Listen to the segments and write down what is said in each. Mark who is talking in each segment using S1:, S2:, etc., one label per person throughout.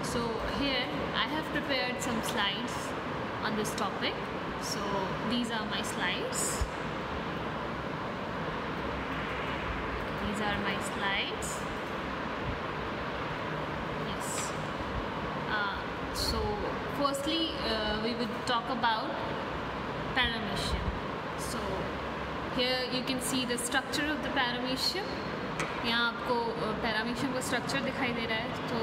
S1: So here I have prepared some slides on this topic. So these are my slides. These are my slides. Yes. So firstly we would talk about paramecium. So here you can see the structure of the paramecium. यहाँ आपको paramecium का structure दिखाई दे रहा है। तो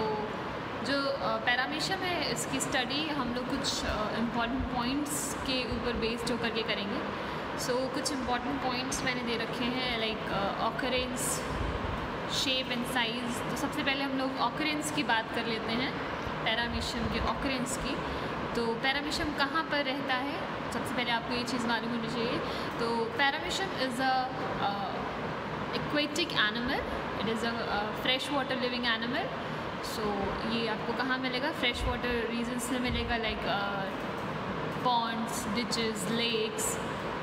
S1: जो paramecium है इसकी स्टडी हम लोग कुछ इम्पॉर्टेंट पॉइंट्स के ऊपर बेस्ड होकर के करेंगे। सो कुछ इम्पॉर्टेंट पॉइंट्स मैंने दे रखे हैं like occurrence, shape and size. तो सबसे पहले हम लोग ऑकरेंस की बात कर लेते हैं, पैरामीशियम के ऑकरेंस की। तो पैरामीशियम कहाँ पर रहता है, सबसे पहले आपको ये चीज़ मालूम होनी चाहिए। तो paramecium is a aquatic animal, it is a fresh water living animal. So ये आपको कहाँ मिलेगा, फ्रेश वाटर रीजन्स में मिलेगा, लाइक पॉन्ड्स, डिचेस, लेक्स,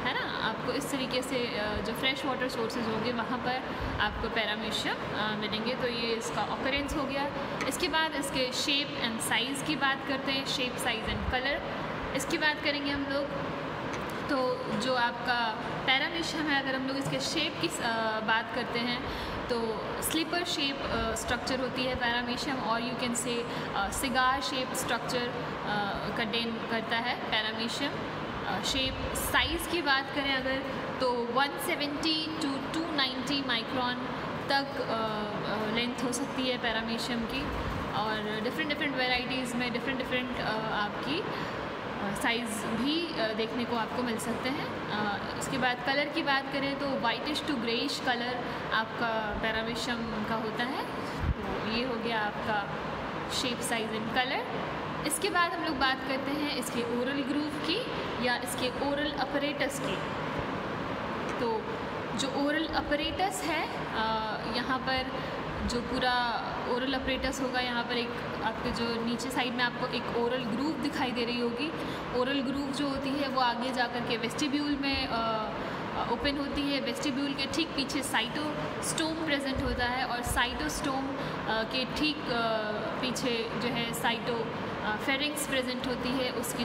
S1: है ना। आपको इस तरीके से जो फ्रेश वाटर सोर्सेज होंगे वहाँ पर आपको पैरामीशियम मिलेंगे। तो ये इसका ऑकरेंस हो गया। इसके बाद इसके शेप एंड साइज़ की बात करते हैं, शेप, साइज़ एंड कलर इसकी बात करेंगे हम लोग। तो जो आपका पैरामीशियम है, अगर हम लोग इसके शेप की बात करते हैं तो स्लीपर शेप स्ट्रक्चर होती है पैरामीशियम, और you can say cigar shape structure contain करता है पैरामीशियम। शेप, साइज़ की बात करें अगर तो 170 to 290 माइक्रोन तक लेंथ हो सकती है पैरामीशियम की, और डिफरेंट वेराइटीज़ में डिफरेंट आपकी साइज़ भी देखने को आपको मिल सकते हैं। इसके बाद कलर की बात करें तो वाइटिश टू ग्रेइश कलर आपका पैरामीशियम का होता है। तो ये हो गया आपका शेप, साइज़ एंड कलर। इसके बाद हम लोग बात करते हैं इसके ओरल ग्रूव की या इसके ओरल अपरेटस की। तो जो ओरल अपरेटस है, यहाँ पर जो पूरा ओरल अपरेटस होगा, यहाँ पर एक आपके जो नीचे साइड में आपको एक ओरल ग्रूव दिखाई दे रही होगी। ओरल ग्रूव जो होती है वो आगे जाकर के वेस्टिब्यूल में ओपन होती है। वेस्टिब्यूल के ठीक पीछे साइटोस्टोम प्रेजेंट होता है, और साइटोस्टोम के ठीक पीछे जो है फेरिंग्स प्रेजेंट होती है। उसकी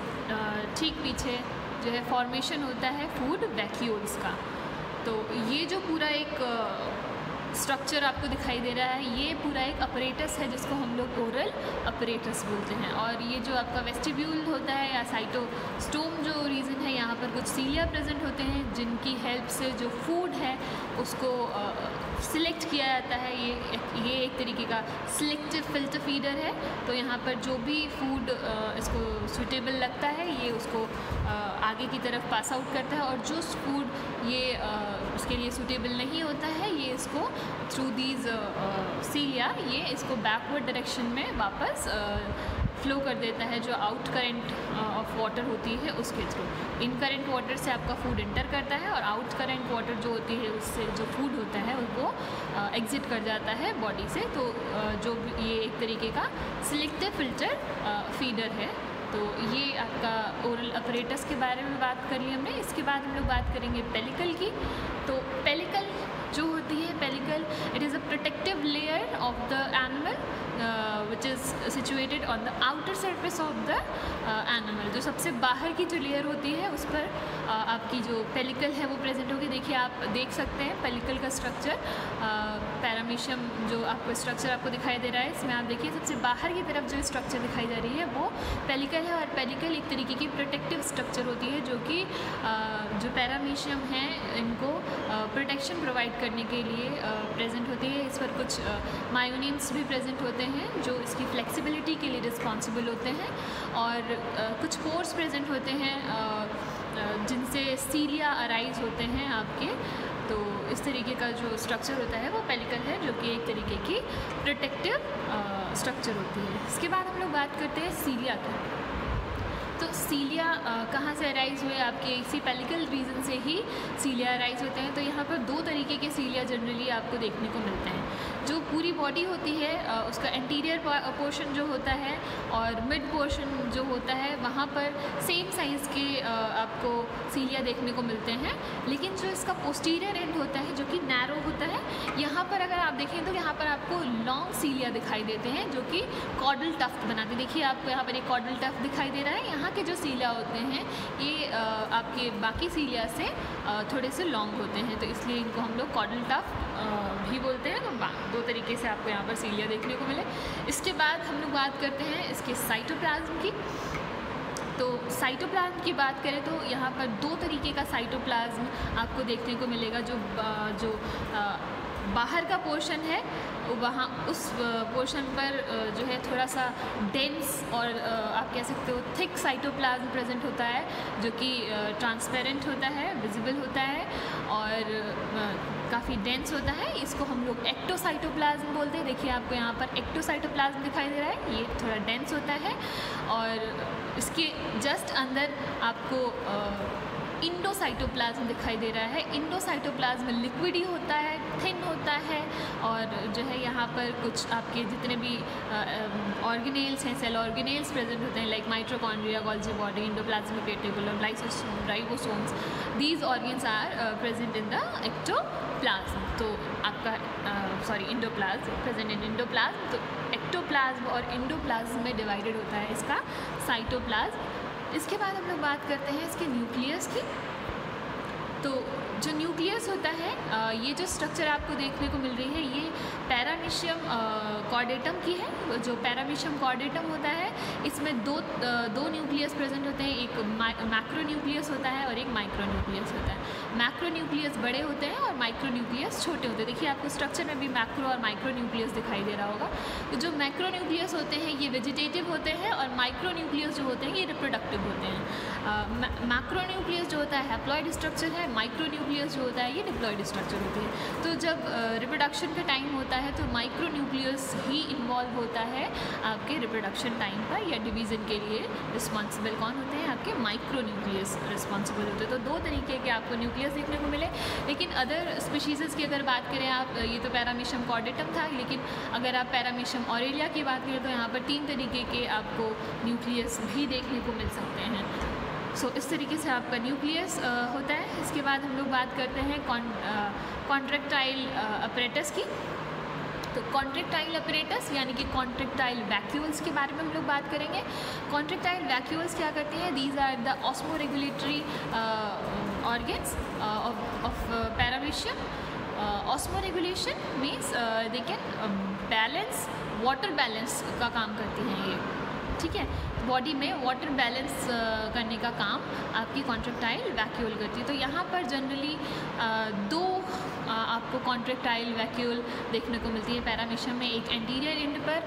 S1: ठीक पीछे जो है फॉर्मेशन होता है फूड वैक्यूल्स का। तो ये जो पूरा एक स्ट्रक्चर आपको दिखाई दे रहा है, ये पूरा एक अपरेटस है जिसको हम लोग ओरल अपरेटस बोलते हैं। और ये जो आपका वेस्टिब्यूल होता है या साइटोस्टोम जो रीजन है, यहाँ पर कुछ सीलिया प्रेजेंट होते हैं जिनकी हेल्प से जो फूड है उसको सिलेक्ट किया जाता है। ये एक तरीके का सिलेक्टिव फिल्टर फीडर है। तो यहाँ पर जो भी फूड इसको सूटेबल लगता है ये उसको आगे की तरफ पास आउट करता है, और जो फूड ये उसके लिए सूटेबल नहीं होता है ये इसको थ्रू दीज सीलिया ये इसको बैकवर्ड डायरेक्शन में वापस फ्लो कर देता है, जो आउट करंट ऑफ वाटर होती है उसके थ्रू। इन करंट वाटर से आपका फूड इंटर करता है, और आउट करंट वाटर जो होती है उससे जो फूड होता है वो एग्जिट कर जाता है बॉडी से। तो जो ये एक तरीके का सिलेक्टिव फिल्टर फीडर है। तो ये आपका ओरल अपरेटस के बारे में बात कर ली हमने। इसके बाद हम लोग बात करेंगे पेलिकल की। तो पेलिकल जो होती है, pellicle it is a protective layer of the animal which is situated on the outer surface of the animal. जो सबसे बाहर की जो लेयर होती है उस पर आपकी जो पेलिकल है वो प्रेजेंट होगी। देखिए आप देख सकते हैं पेलिकल का स्ट्रक्चर, पैरामीशियम जो आपको स्ट्रक्चर आपको दिखाई दे रहा है, इसमें आप देखिए सबसे बाहर की तरफ जो स्ट्रक्चर दिखाई जा रही है वो पेलिकल है। और पेलिकल एक तरीके की प्रोटेक्टिव स्ट्रक्चर होती है जो कि जो पैरामीशियम है इनको प्रोटेक्शन प्रोवाइड करने के लिए प्रेजेंट होती है। इस पर कुछ मायोनिम्स भी प्रेजेंट होते हैं जो इसकी फ्लेक्सिबिलिटी के लिए रिस्पॉन्सिबल होते हैं, और कुछ पोर्स प्रेजेंट होते हैं जिनसे सीलिया अराइज होते हैं आपके। तो इस तरीके का जो स्ट्रक्चर होता है वो पेलिकल है, जो कि एक तरीके की प्रोटेक्टिव स्ट्रक्चर होती है। इसके बाद हम लोग बात करते हैं सीलिया की। तो सीलिया कहाँ से अराइज हुए, आपके इसी पेलिकल रीजन से ही सीलिया अराइज होते हैं। तो यहाँ पर दो तरीके के सीलिया जनरली आपको देखने को मिलते हैं। जो पूरी बॉडी होती है उसका इंटीरियर पोर्शन जो होता है और मिड पोर्शन जो होता है वहाँ पर सेम साइज़ के आपको सीलिया देखने को मिलते हैं, लेकिन जो इसका पोस्टीरियर एंड होता है जो कि नैरो होता है, यहाँ पर अगर आप देखें तो यहाँ पर आपको लॉन्ग सीलिया दिखाई देते हैं जो कि कॉर्डल टफ्ट बनाते हैं। देखिए आपको यहाँ पर एक कॉर्डल टफ्ट दिखाई दे रहा है। यहाँ के जो सीलिया होते हैं ये आपके बाकी सीलिया से थोड़े से लॉन्ग होते हैं, तो इसलिए इनको हम लोग कॉर्डल टफ्ट भी बोलते हैं। तो दो तरीके से आपको यहाँ पर सीलिया देखने को मिले। इसके बाद हम लोग बात करते हैं इसके साइटोप्लाज्म की। तो साइटोप्लाज्म की बात करें तो यहाँ पर दो तरीके का साइटोप्लाज्म आपको देखने को मिलेगा। जो बाहर का पोर्शन है वहाँ उस पोर्शन पर जो है थोड़ा सा डेंस और आप कह सकते हो थिक साइटोप्लाज्म प्रेजेंट होता है, जो कि ट्रांसपेरेंट होता है, विजिबल होता है और काफ़ी डेंस होता है। इसको हम लोग एक्टोसाइटोप्लाज्म बोलते हैं। देखिए आपको यहाँ पर एक्टोसाइटोप्लाज्म दिखाई दे रहा है, ये थोड़ा डेंस होता है। और इसके जस्ट अंदर आपको इंडोसाइटोप्लाज्म दिखाई दे रहा है। इंडोसाइटोप्लाज्म लिक्विड ही होता है, थिन होता है और जो है यहाँ पर कुछ आपके जितने भी ऑर्गेनेल्स हैं, सेल ऑर्गेनेल्स प्रेजेंट होते हैं, like mitochondria, Golgi body, endoplasmic reticulum, lysosome, ribosomes, these organs are present in the ectoplasm. तो आपका इंडोप्लाज्म प्रेजेंट इन इंडोप्लाज्म। तो एक्टोप्लाज्म और इंडोप्लाज्म में डिवाइडेड होता है इसका साइटोप्लाज्म। इसके बाद हम लोग बात करते हैं इसके न्यूक्लियस की। तो जो न्यूक्लियस होता है ये जो स्ट्रक्चर आपको देखने को मिल रही है ये पैरामीशियम कॉर्डेटम की है। जो पैरामीशियम कॉर्डेटम होता है इसमें दो न्यूक्लियस प्रेजेंट होते हैं, एक मैक्रो न्यूक्लियस होता है और एक माइक्रो न्यूक्लियस होता है। मैक्रो न्यूक्लियस बड़े होते हैं और माइक्रो न्यूक्लियस छोटे होते हैं। देखिए आपको स्ट्रक्चर में भी मैक्रो और माइक्रो न्यूक्लियस दिखाई दे रहा होगा। तो जो मैक्रो न्यूक्लियस होते हैं ये वेजिटेटिव होते हैं और माइक्रो न्यूक्लियस जो होते हैं ये रिप्रोडक्टिव होते हैं। मैक्रो न्यूक्लियस जो होता है हैप्लॉइड स्ट्रक्चर है, माइक्रो न्यूक्लियस जो होता है ये डिप्लॉइड स्ट्रक्चर होती है। तो जब रिप्रोडक्शन का टाइम होता है तो माइक्रो न्यूक्लियस ही इन्वॉल्व होता है आपके रिप्रोडक्शन टाइम पर या डिवीज़न के लिए रिस्पॉन्सिबल कौन होते हैं, आपके माइक्रो न्यूक्लियस रिस्पॉन्सिबल होते हैं। तो दो तरीके के आपको न्यूक्लियस देखने को मिले। लेकिन अदर स्पीशीज़ की अगर बात करें आप, ये तो पैरामीशियम कॉर्डेटम था, लेकिन अगर आप पैरामीशियम ऑरेलिया की बात करें तो यहाँ पर 3 तरीके के आपको न्यूक्लियस भी देखने को मिल सकते हैं। सो इस तरीके से आपका न्यूक्लियस होता है। इसके बाद हम लोग बात करते हैं कॉन्ट्रैक्टाइल अपरेटस की। तो कॉन्ट्रैक्टाइल अपरेटस यानी कि कॉन्ट्रैक्टाइल वैक्यूल्स के बारे में हम लोग बात करेंगे। कॉन्ट्रैक्टाइल वैक्यूल्स क्या करते हैं? These are the osmoregulatory organs of paramecium. Osmoregulation means they can balance, water balance का काम करती हैं ये, ठीक है। बॉडी में वाटर बैलेंस करने का काम आपकी कॉन्ट्रैक्टाइल वैक्यूल करती है। तो यहाँ पर जनरली दो आपको कॉन्ट्रैक्टाइल वैक्यूल देखने को मिलती है पैरामीशियम में। एक एंटीरियर एंड पर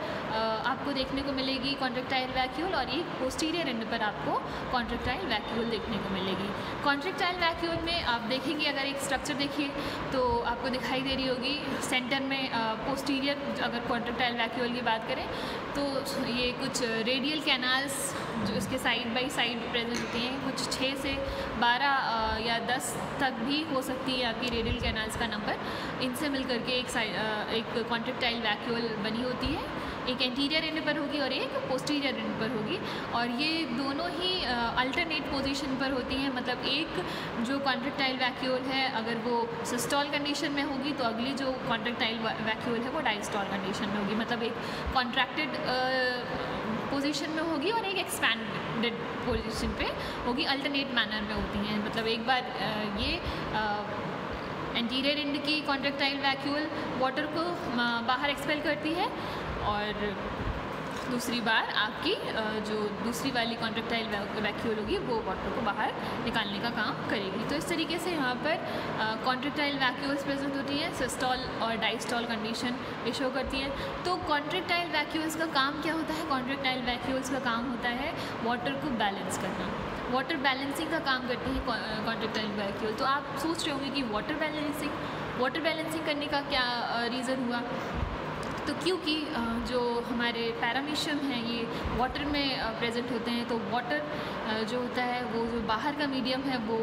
S1: आपको देखने को मिलेगी कॉन्ट्रैक्टाइल वैक्यूल और एक पोस्टीरियर एंड पर आपको कॉन्ट्रैक्टाइल वैक्यूल देखने को मिलेगी। कॉन्ट्रैक्टाइल वैक्यूल में आप देखेंगे, अगर एक स्ट्रक्चर देखिए तो आपको दिखाई दे रही होगी सेंटर में पोस्टीरियर। अगर कॉन्ट्रैक्टाइल वैक्यूल की बात करें तो ये कुछ रेडियल कैनाल्स जो इसके साइड बाय साइड प्रेजेंट होती हैं, कुछ 6 से 12 या 10 तक भी हो सकती है आपकी रेडियल कैनाल्स का नंबर। इनसे मिलकर के एक कॉन्ट्रैक्टाइल वैक्यूल बनी होती है। एक एंटीरियर एंड पर होगी और एक पोस्टीरियर एंड पर होगी और ये दोनों ही अल्टरनेट पोजीशन पर होती हैं। मतलब एक जो कॉन्ट्रैक्टाइल वैक्यूल है अगर वो सिस्टॉल कंडीशन में होगी तो अगली जो कॉन्ट्रैक्टाइल वैक्यूल है वो डायस्टॉल कंडीशन में होगी। मतलब एक कॉन्ट्रैक्टेड पोजीशन में होगी और एक एक्सपैंडेड पोजीशन पे होगी, अल्टरनेट मैनर में होती हैं। मतलब एक बार ये एंटीरियर एंड की कॉन्ट्रैक्टाइल वैक्यूल वाटर को बाहर एक्सपेल करती है और दूसरी बार आपकी जो दूसरी वाली कॉन्ट्रैक्टाइल वैक्यूल होगी वो वाटर को बाहर निकालने का काम करेगी। तो इस तरीके से यहाँ पर कॉन्ट्रैक्टाइल वैक्यूल्स प्रेजेंट होती हैं, सिस्टॉल और डायस्टॉल कंडीशन ये शो करती है। तो कॉन्ट्रैक्टाइल वैक्यूल्स का काम क्या होता है? कॉन्ट्रैक्टाइल वैक्यूल्स का काम होता है वाटर को बैलेंस करना, वाटर बैलेंसिंग का काम करती है कॉन्ट्रैक्टाइल वैक्यूल। तो आप सोच रहे होंगे कि वाटर बैलेंसिंग करने का क्या रीज़न हुआ? तो क्योंकि जो हमारे पैरामीशियम हैं ये वाटर में प्रेजेंट होते हैं, तो वाटर जो होता है वो जो बाहर का मीडियम है वो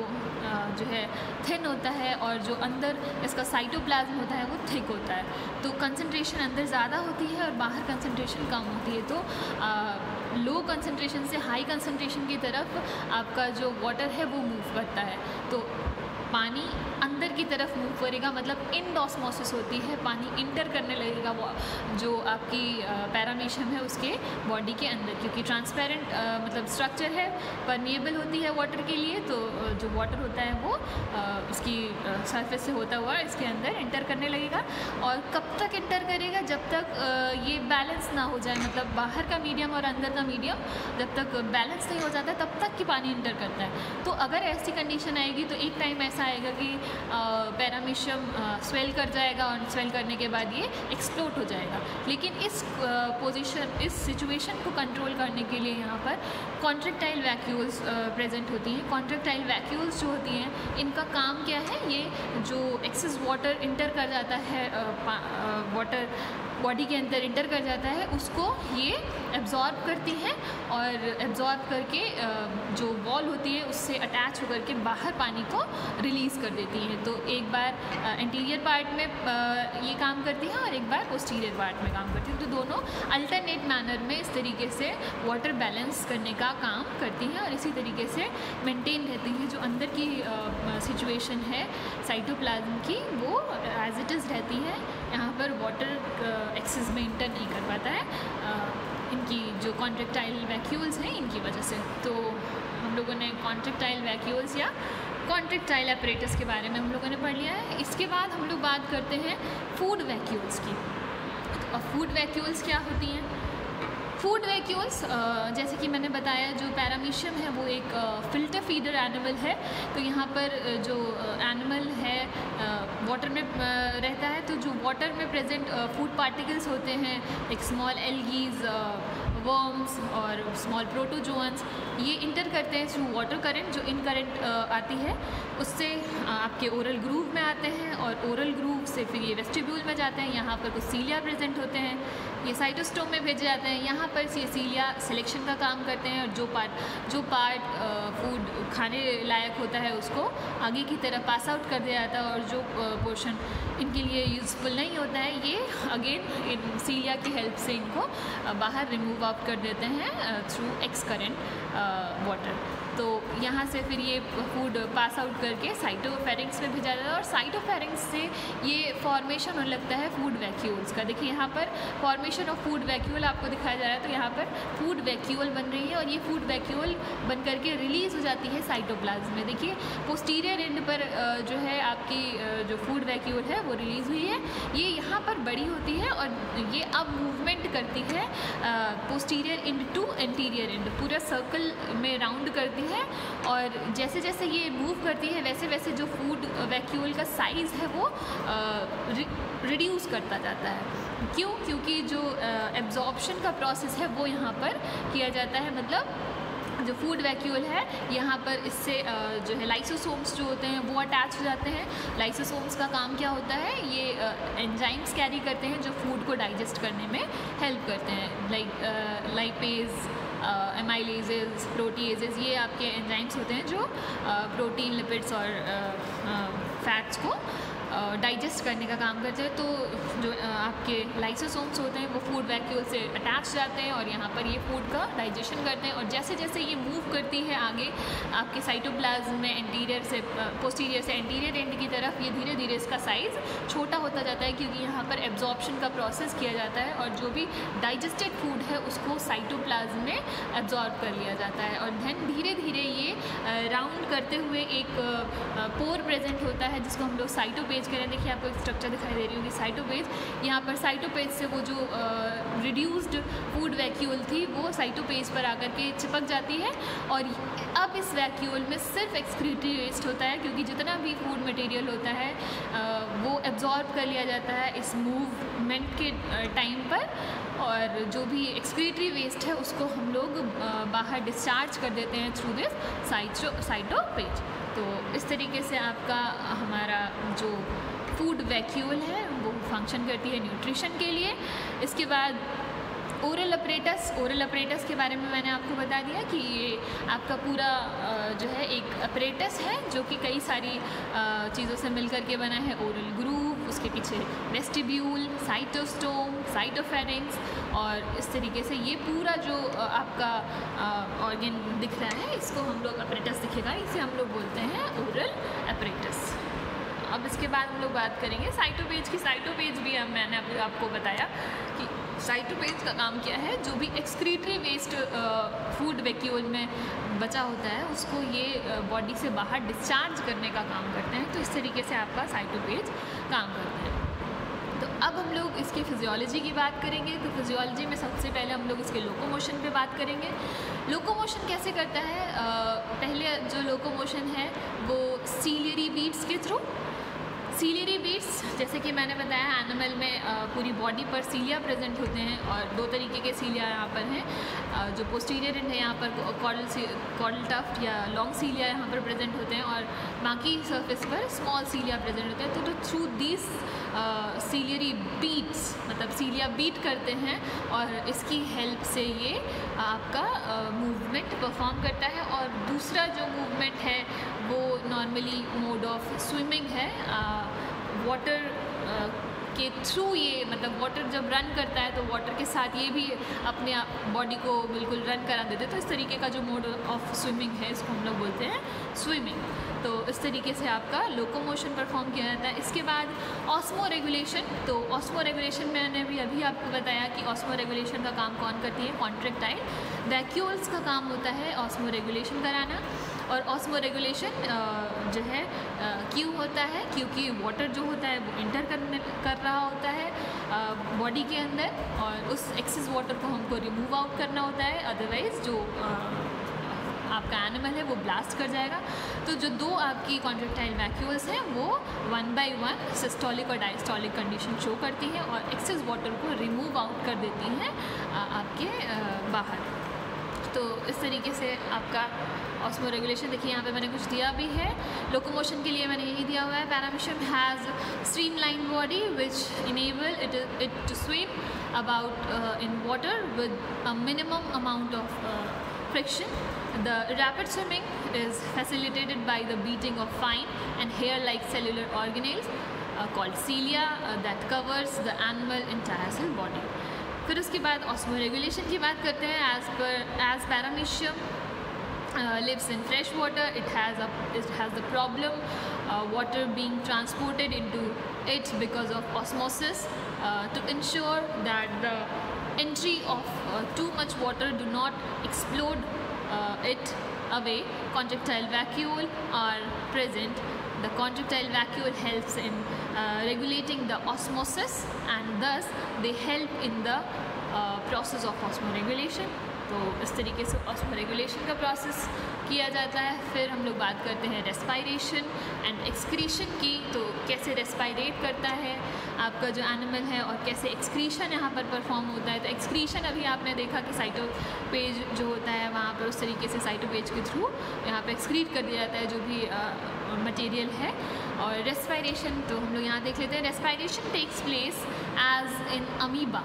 S1: जो है थिन होता है, और जो अंदर इसका साइटोप्लाज्म होता है वो थिक होता है। तो कंसंट्रेशन अंदर ज़्यादा होती है और बाहर कंसंट्रेशन कम होती है। तो लो कंसंट्रेशन से हाई कंसंट्रेशन की तरफ आपका जो वाटर है वो मूव करता है। तो पानी अंदर की तरफ मूव करेगा, मतलब इंडोस्मोसिस होती है, पानी इंटर करने लगेगा वो जो आपकी पैरामीशियम है उसके बॉडी के अंदर, क्योंकि ट्रांसपेरेंट मतलब स्ट्रक्चर है, परमिएबल होती है वाटर के लिए। तो जो वाटर होता है वो इसकी सरफेस से होता हुआ इसके अंदर इंटर करने लगेगा। और कब तक इंटर करेगा? जब तक ये बैलेंस ना हो जाए, मतलब बाहर का मीडियम और अंदर का मीडियम जब तक बैलेंस नहीं हो जाता तब तक कि पानी इंटर करता है। तो अगर ऐसी कंडीशन आएगी तो एक टाइम ऐसा आएगा कि पैरामीशियम स्वेल कर जाएगा, और स्वेल करने के बाद ये एक्सप्लोड हो जाएगा। लेकिन इस इस सिचुएशन को कंट्रोल करने के लिए यहाँ पर कॉन्ट्रैक्टाइल वैक्यूल्स प्रेजेंट होती हैं। कॉन्ट्रैक्टाइल वैक्यूल्स जो होती हैं इनका काम क्या है? ये जो एक्सेस वाटर इंटर कर जाता है, वाटर बॉडी के अंदर इंटर कर जाता है, उसको ये एब्जॉर्ब करती हैं, और एब्जॉर्ब करके जो वॉल होती है उससे अटैच होकर के बाहर पानी को रिलीज़ कर देती हैं। तो एक बार एंटीरियर पार्ट में ये काम करती हैं और एक बार पोस्टीरियर पार्ट में काम करती हैं। तो दोनों अल्टरनेट मैनर में इस तरीके से वाटर बैलेंस करने का काम करती हैं, और इसी तरीके से मेंटेन रहती हैं। जो अंदर की सिचुएशन है साइटोप्लाज्म की वो एज इट इज़ रहती है। यहाँ पर वाटर एक्सेस में इंटर नहीं कर पाता है इनकी जो कॉन्ट्रैक्टाइल वैक्यूल्स हैं इनकी वजह से। तो हम लोगों ने कॉन्ट्रैक्टाइल वैक्यूल्स या कॉन्ट्रैक्टाइल अपरेटस के बारे में हम लोगों ने पढ़ लिया है। इसके बाद हम लोग बात करते हैं फूड वैक्यूल्स की। और फूड वैक्यूल्स क्या होती हैं? फूड वैक्यूल्स जैसे कि मैंने बताया, जो पैरामीशियम है वो एक फिल्टर फीडर एनिमल है। तो यहाँ पर जो एनिमल है वाटर में रहता है, तो जो वाटर में प्रेजेंट फूड पार्टिकल्स होते हैं, एक स्मॉल एल्गीज, वर्म्स और स्मॉल प्रोटोजोअन्स, ये इंटर करते हैं थ्रू वाटर करंट। जो इन करंट आती है उससे आपके ओरल ग्रूव में आते हैं, और ओरल ग्रूव से फिर ये वेस्टिब्यूल में जाते हैं। यहाँ पर कुछ सीलिया प्रेजेंट होते हैं, ये साइटोस्टोम में भेजे जाते हैं। यहाँ पर ये सीलिया सिलेक्शन का काम करते हैं, और जो पार्ट फूड खाने लायक होता है उसको आगे की तरफ पास आउट कर दिया जाता है, और जो पोर्शन इनके लिए यूज़फुल नहीं होता है ये अगेन इन सीलिया की हेल्प से इनको बाहर रिमूव आउट कर देते हैं थ्रू एक्स करंट वाटर। तो यहाँ से फिर ये फूड पास आउट करके साइटोफेरिंग्स में भेजा जाता है, और साइटोफेरिंग्स से ये फॉर्मेशन होने लगता है फूड वैक्यूल्स का। देखिए यहाँ पर फॉर्मेशन ऑफ फूड वैक्यूल आपको दिखाया जा रहा है। तो यहाँ पर फूड वैक्यूल बन रही है, और ये फूड वैक्यूल बन करके रिलीज़ हो जाती है साइटोप्लाज्म में। देखिए पोस्टीरियर एंड पर जो है आपकी जो फूड वैक्यूल है वो रिलीज़ हुई है, ये यहाँ पर बड़ी होती है, और ये अब मूवमेंट करती है posterior end to anterior end, पूरा सर्कल में राउंड करती है। और जैसे जैसे ये मूव करती है वैसे वैसे जो फूड वैक्यूल का साइज़ है वो रिड्यूस करता जाता है। क्यों? क्योंकि जो एब्जॉर्प्शन का प्रोसेस है वो यहाँ पर किया जाता है। मतलब जो फूड वैक्यूल है यहाँ पर इससे जो है लाइसोसोम्स जो होते हैं वो अटैच हो जाते हैं। लाइसोसोम्स का काम क्या होता है? ये एंजाइम्स कैरी करते हैं जो फूड को डाइजेस्ट करने में हेल्प करते हैं, लाइक लाइपेज, एमाइलेजेस, प्रोटीएजेस, ये आपके एंजाइम्स होते हैं जो प्रोटीन, लिपिड्स और फैट्स को डाइजेस्ट करने का काम करते हैं। तो जो आपके लाइसोसोम्स होते हैं वो फूड वैक्यूल से अटैच जाते हैं, और यहाँ पर ये फूड का डाइजेशन करते हैं। और जैसे जैसे ये मूव करती है आगे आपके साइटोप्लाज्म में एंटीरियर से पोस्टीरियर से एंटीरियर एंड की तरफ, ये धीरे धीरे इसका साइज़ छोटा होता जाता है, क्योंकि यहाँ पर एब्जॉर्प्शन का प्रोसेस किया जाता है, और जो भी डाइजेस्टेड फूड है उसको साइटोप्लाज्म में एब्जॉर्ब कर लिया जाता है। और देन धीरे धीरे ये राउंड करते हुए एक पोर प्रेजेंट होता है जिसको हम लोग साइटोपेज करें। देखिए आपको एक स्ट्रक्चर दिखाई दे रही होगी साइटोपेज। यहाँ पर साइटोपेज से वो जो रिड्यूस्ड फूड वैक्यूल थी वो साइटोपेज पर आकर के चिपक जाती है, और अब इस वैक्यूल में सिर्फ एक्सक्रीटरी वेस्ट होता है, क्योंकि जितना भी फूड मटेरियल होता है वो एब्जॉर्ब कर लिया जाता है इस मूवमेंट के टाइम पर, और जो भी एक्सक्रीटरी वेस्ट है उसको हम लोग बाहर डिस्चार्ज कर देते हैं थ्रू दिस साइटोपेज। तो इस तरीके से आपका हमारा जो फूड वैक्यूल है, वो फंक्शन करती है न्यूट्रिशन के लिए। इसके बाद ओरल अपरेटस के बारे में मैंने आपको बता दिया कि ये आपका पूरा जो है एक अपरेटस है जो कि कई सारी चीज़ों से मिलकर के बना है। ओरल ग्रूव, उसके पीछे वेस्टिब्यूल, साइटोस्टोम, साइटोफेरिंक्स, और इस तरीके से ये पूरा जो आपका ऑर्गन दिख रहा है इसको हम लोग अपरेटस दिखेगा, इसे हम लोग बोलते हैं ओरल अपरेटस। अब इसके बाद हम लोग बात करेंगे साइटोपेज की। साइटोपेज भी मैंने अभी आपको बताया कि साइटोपेज का काम क्या है। जो भी एक्सक्रीटरी वेस्ट फूड वैक्यूल में बचा होता है उसको ये बॉडी से बाहर डिस्चार्ज करने का काम करते हैं। तो इस तरीके से आपका साइटोपेज काम करता है। तो अब हम लोग इसकी फिजियोलॉजी की बात करेंगे। तो फिजियोलॉजी में सबसे पहले हम लोग इसके लोकोमोशन पे बात करेंगे। लोकोमोशन कैसे करता है? पहले जो लोकोमोशन है वो सीलियरी बीट्स के थ्रू। सीलियरी बीट्स, जैसे कि मैंने बताया, एनिमल में पूरी बॉडी पर सीलिया प्रेजेंट होते हैं और दो तरीके के सीलिया यहाँ पर हैं। जो पोस्टीरियर एंड है यहाँ पर कॉर्डल टफ्ट या लॉन्ग सीलिया यहाँ पर प्रेजेंट होते हैं और बाकी सरफेस पर स्मॉल सीलिया प्रेजेंट होते हैं। तो थ्रू दिस सीलियरी बीट्स, मतलब सीलिया बीट करते हैं और इसकी हेल्प से ये आपका मूवमेंट परफॉर्म करता है। और दूसरा जो मूवमेंट है वो नॉर्मली मोड ऑफ स्विमिंग है। वाटर के थ्रू ये, मतलब वाटर जब रन करता है तो वाटर के साथ ये भी अपने बॉडी को बिल्कुल रन करा देते हैं। तो इस तरीके का जो मोड ऑफ स्विमिंग है इसको हम लोग बोलते हैं स्विमिंग। तो इस तरीके से आपका लोकोमोशन परफॉर्म किया जाता है। इसके बाद ऑस्मो रेगुलेशन। तो ऑस्मो रेगुलेशन मैंने भी अभी आपको बताया कि ऑस्मो रेगुलेशन का काम कौन करती है? कॉन्ट्रैक्टाइल वैक्यूल्स का काम होता है ऑस्मो रेगुलेशन कराना। और ऑस्मो रेगुलेशन जो है क्यों होता है? क्योंकि वाटर जो होता है वो इंटर कर रहा होता है बॉडी के अंदर और उस एक्सेस वाटर को हमको रिमूव आउट करना होता है, अदरवाइज़ जो आपका एनिमल है वो ब्लास्ट कर जाएगा। तो जो दो आपकी कॉन्ट्रैक्टाइल वैक्यूल्स हैं वो 1 by 1 सिस्टोलिक और डायस्टोलिक कंडीशन शो करती हैं और एक्सेस वाटर को रिमूव आउट कर देती हैं आपके बाहर। तो इस तरीके से आपका ऑस्मो रेगुलेशन, देखिए यहाँ पे मैंने कुछ दिया भी है। लोकोमोशन के लिए मैंने यही दिया हुआ है। Paramecium has streamline body which enable it to swim about in water with a minimum amount of friction. The rapid swimming is facilitated by the beating of fine and hair-like cellular organelles called cilia that covers the animal entire cell body. फिर उसके बाद osmo regulation की बात करते हैं। as paramecium lives in fresh water, it has the problem water being transported into it because of osmosis to ensure that the entry of too much water do not explode it away. Contractile vacuole are present. The contractile vacuole helps in regulating the osmosis and thus they help in the process of osmoregulation. तो इस तरीके से osmoregulation का process किया जाता है। फिर हम लोग बात करते हैं रेस्पायरेशन एंड एक्सक्रीशन की। तो कैसे रेस्पायरेट करता है आपका जो एनिमल है और कैसे एक्सक्रीशन यहाँ पर परफॉर्म होता है। तो एक्सक्रीशन अभी आपने देखा कि साइटोपेज जो होता है वहाँ पर उस तरीके से साइटोपेज के थ्रू यहाँ पर एक्सक्रीट कर दिया जाता है जो भी मटेरियल है। और रेस्पायरेशन तो हम लोग यहाँ देख लेते हैं। Respiration takes place as in amoeba,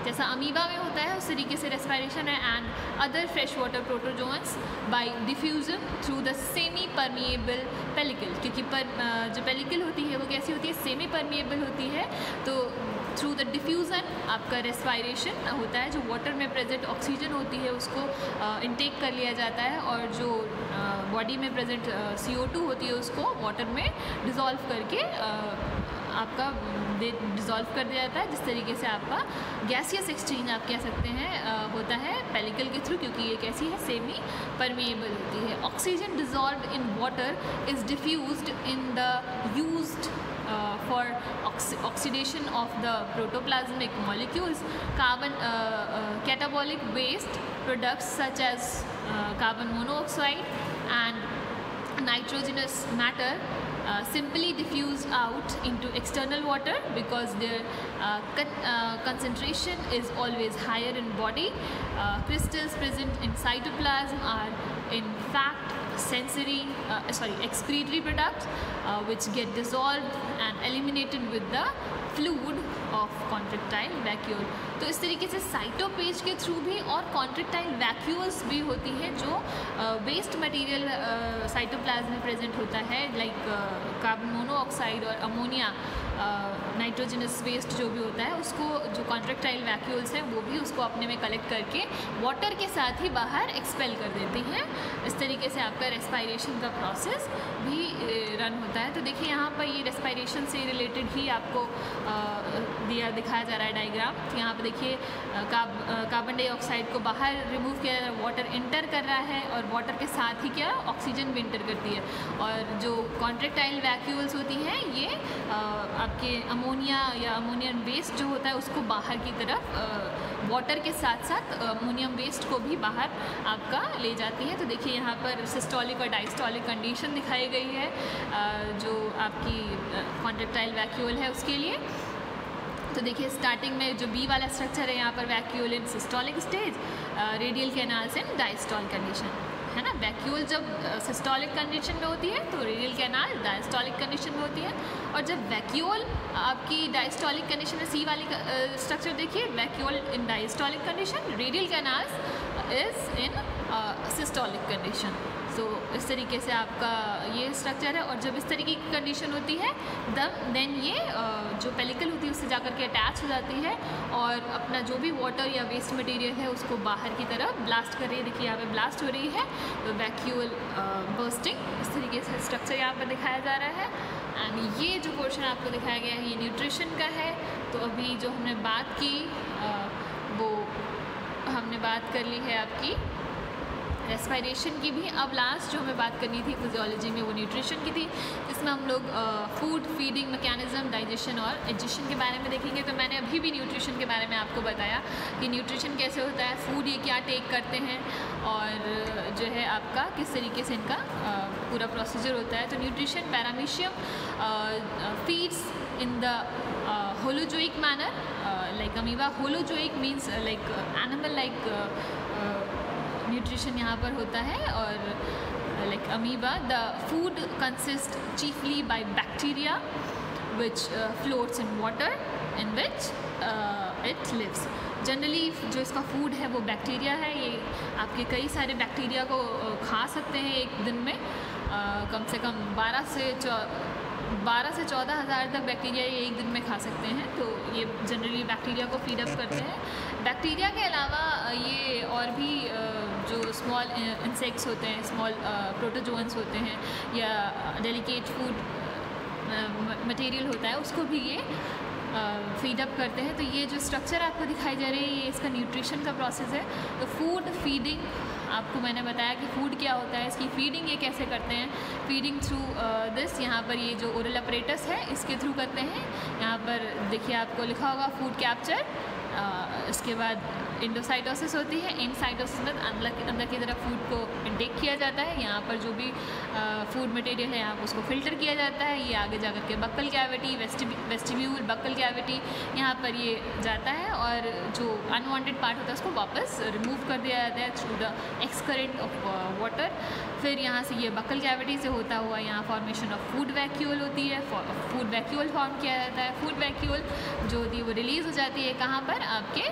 S1: जैसा अमीबा में होता है उस तरीके से रेस्पायरेशन है। And other fresh water protozoans by diffusion through the semi permeable pellicle, क्योंकि जो पेलिकल होती है वो कैसी होती है? सेमी परमिएबल होती है। तो थ्रू द डिफ्यूज़न आपका रेस्पायरेशन होता है। जो वाटर में प्रेजेंट ऑक्सीजन होती है उसको इनटेक कर लिया जाता है और जो बॉडी में प्रेजेंट CO2 होती है उसको वाटर में डिज़ोल्व करके आपका डिज़ोल्व कर दिया जाता है। जिस तरीके से आपका गैसियस एक्सचेंज आप कह सकते हैं होता है पेलिकल के थ्रू, क्योंकि ये कैसी है? सेमी परमिएबल होती है। Oxygen dissolve in water is diffused in the used for oxidation of the protoplasmic molecules. Catabolic waste products such as carbon monoxide and nitrogenous matter simply diffuse out into external water because their concentration is always higher in body. Crystals present in cytoplasm are in fact excretory products which get dissolved and eliminated with the fluid of contractile vacuole. तो इस तरीके से साइटोपेज के through भी और contractile vacuoles भी होती हैं जो वेस्ट मटेरियल साइटोप्लाज्म में प्रेजेंट होता है, लाइक कार्बन मोनोऑक्साइड और अमोनिया, नाइट्रोजनस वेस्ट जो भी होता है उसको, जो कॉन्ट्रेक्टाइल वैक्यूल्स हैं वो भी उसको अपने में कलेक्ट करके वाटर के साथ ही बाहर एक्सपेल कर देती हैं। इस तरीके से आपका रेस्पायरेशन का प्रोसेस भी रन होता है। तो देखिए यहाँ पर ये रेस्पायरेशन से रिलेटेड ही आपको दिखाया जा रहा है डायग्राम। तो यहाँ पर देखिए कार्बन डाइऑक्साइड को बाहर रिमूव किया जा रहा है, वाटर इंटर कर रहा है और वाटर के साथ ही क्या ऑक्सीजन भी इंटर करती है। और जो कॉन्ट्रेक्टाइल वैक्यूल्स होती हैं ये आपके अमोनिया या अमोनियम वेस्ट जो होता है उसको बाहर की तरफ वाटर के साथ साथ अमोनियम वेस्ट को भी बाहर आपका ले जाती है। तो देखिए यहाँ पर सिस्टोलिक और डायस्टोलिक कंडीशन दिखाई गई है जो आपकी कॉन्ट्रेक्टाइल वैक्यूल है उसके लिए। तो देखिए स्टार्टिंग में जो बी वाला स्ट्रक्चर है यहाँ पर वैक्यूल इन सिस्टोलिक स्टेज, रेडियल कैनाल्स इन डायस्टोलिक कंडीशन, है ना। वैक्यूल जब सिस्टोलिक कंडीशन में होती है तो रेडियल कैनाल डायस्टोलिक कंडीशन में होती है, और जब वैक्यूल आपकी डायस्टोलिक कंडीशन में सी वाली स्ट्रक्चर देखिए, vacuole in diastolic condition, radial canals is in systolic condition. तो इस तरीके से आपका ये स्ट्रक्चर है। और जब इस तरीके की कंडीशन होती है देन ये जो पेलिकल होती है उससे जाकर के अटैच हो जाती है और अपना जो भी वाटर या वेस्ट मटेरियल है उसको बाहर की तरफ ब्लास्ट कर रही है। देखिए यहाँ पे ब्लास्ट हो रही है, तो वैक्यूल बर्स्टिंग, इस तरीके से स्ट्रक्चर यहाँ पर दिखाया जा रहा है। एंड ये जो पोर्शन आपको दिखाया गया है ये न्यूट्रिशन का है। तो अभी जो हमने बात की वो हमने बात कर ली है आपकी रेस्पायरेशन की भी। अब लास्ट जो हमें बात करनी थी फिजियोलॉजी में वो न्यूट्रिशन की थी, जिसमें हम लोग फूड फीडिंग मैकेनिज्म, डाइजेशन और एडिशन के बारे में देखेंगे। तो मैंने अभी भी न्यूट्रिशन के बारे में आपको बताया कि न्यूट्रिशन कैसे होता है, फूड ये क्या टेक करते हैं और जो है आपका किस तरीके से इनका पूरा प्रोसीजर होता है। तो nutrition paramecium feeds in the holozoic manner like amoeba. Holozoic means like animal like nutrition यहाँ पर होता है। और like amoeba the food consist chiefly by bacteria which floats in water in which it lives. Generally जो इसका food है वो bacteria है। ये आपके कई सारे बैक्टीरिया को खा सकते हैं एक दिन में, कम से कम 12 से 14 हज़ार तक बैक्टीरिया ये एक दिन में खा सकते हैं। तो ये जनरली बैक्टीरिया को फीड अप करते हैं। बैक्टीरिया के अलावा ये और भी जो स्मॉल इंसेक्ट्स होते हैं, स्मॉल प्रोटोजोअन्स होते हैं या डेलिकेट फूड मटेरियल होता है उसको भी ये फीड अप करते हैं। तो ये जो स्ट्रक्चर आपको दिखाई दे रही है ये इसका न्यूट्रिशन का प्रोसेस है। तो फूड फीडिंग, आपको मैंने बताया कि फूड क्या होता है, इसकी फीडिंग ये कैसे करते हैं। फीडिंग थ्रू दिस, यहाँ पर ये जो ओरल अपरेटस है इसके थ्रू करते हैं। यहाँ पर देखिए आपको लिखा होगा फूड कैप्चर। इसके बाद इंडोसाइटोसिस होती है। इंडोसाइटोसिस में अंदर की तरफ फूड को इंटेक किया जाता है। यहाँ पर जो भी फूड मटेरियल है यहाँ पर उसको फिल्टर किया जाता है। ये आगे जा कर के buccal cavity, vestibule, buccal cavity यहाँ पर ये जाता है और जो अनवांटेड पार्ट होता है उसको वापस रिमूव कर दिया जाता है through the excurrent of water. फिर यहाँ से ये बक्कल कैविटी से होता हुआ यहाँ फॉर्मेशन ऑफ फूड वैक्यूल होती है। फूड वैक्यूल फॉर्म किया जाता है। फूड वैक्यूल जो होती है वो रिलीज़ हो जाती है कहाँ पर, आपके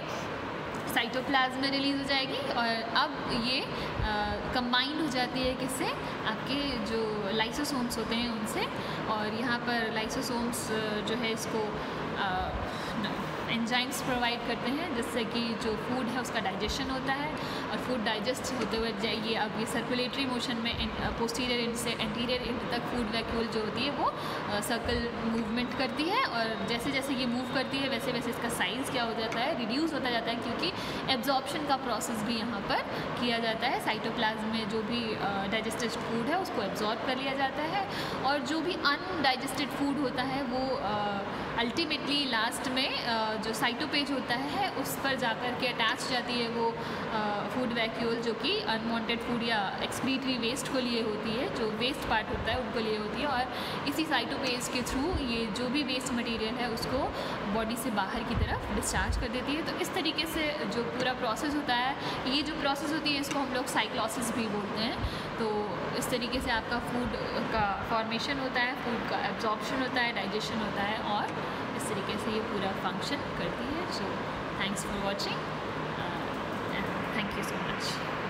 S1: साइटोप्लाज्म में रिलीज़ हो जाएगी। और अब ये कंबाइंड हो जाती है किससे, आपके जो लाइसोसोम्स होते हैं उनसे। और यहाँ पर लाइसोसोम्स जो है इसको एंजाइम्स प्रोवाइड करते हैं जिससे कि जो फूड है उसका डाइजेशन होता है। और फूड डाइजेस्ट होते हुए जाइए अब ये सर्कुलेटरी मोशन में पोस्टीरियर एंड से एंटीरियर एंड तक फूड वैक्यूल जो होती है वो सर्कल मूवमेंट करती है। और जैसे जैसे ये मूव करती है वैसे वैसे इसका साइज़ क्या हो जाता है, रिड्यूस होता जाता है, क्योंकि एब्जॉर्प्शन का प्रोसेस भी यहाँ पर किया जाता है। साइटोप्लाज्म में जो भी डाइजेस्टेड फूड है उसको एब्जॉर्ब कर लिया जाता है। और जो भी अनडाइजेस्टेड फूड होता है वो अल्टीमेटली लास्ट में जो साइटोपेज होता है उस पर जाकर के अटैच जाती है वो फूड वैक्यूल जो कि अनवांटेड फूड या एक्सक्रीटरी वेस्ट को लिए होती है, जो वेस्ट पार्ट होता है उनको लिए होती है, और इसी साइटोपेज के थ्रू ये जो भी वेस्ट मटेरियल है उसको बॉडी से बाहर की तरफ डिस्चार्ज कर देती है। तो इस तरीके से जो पूरा प्रोसेस होता है, ये जो प्रोसेस होती है इसको हम लोग साइक्लोसिस भी बोलते हैं। तो इस तरीके से आपका फूड का फॉर्मेशन होता है, फूड का एब्जॉर्प्शन होता है, डाइजेशन होता है, और इस तरीके से ये पूरा फंक्शन करती है। So thanks for watching, thank you so much.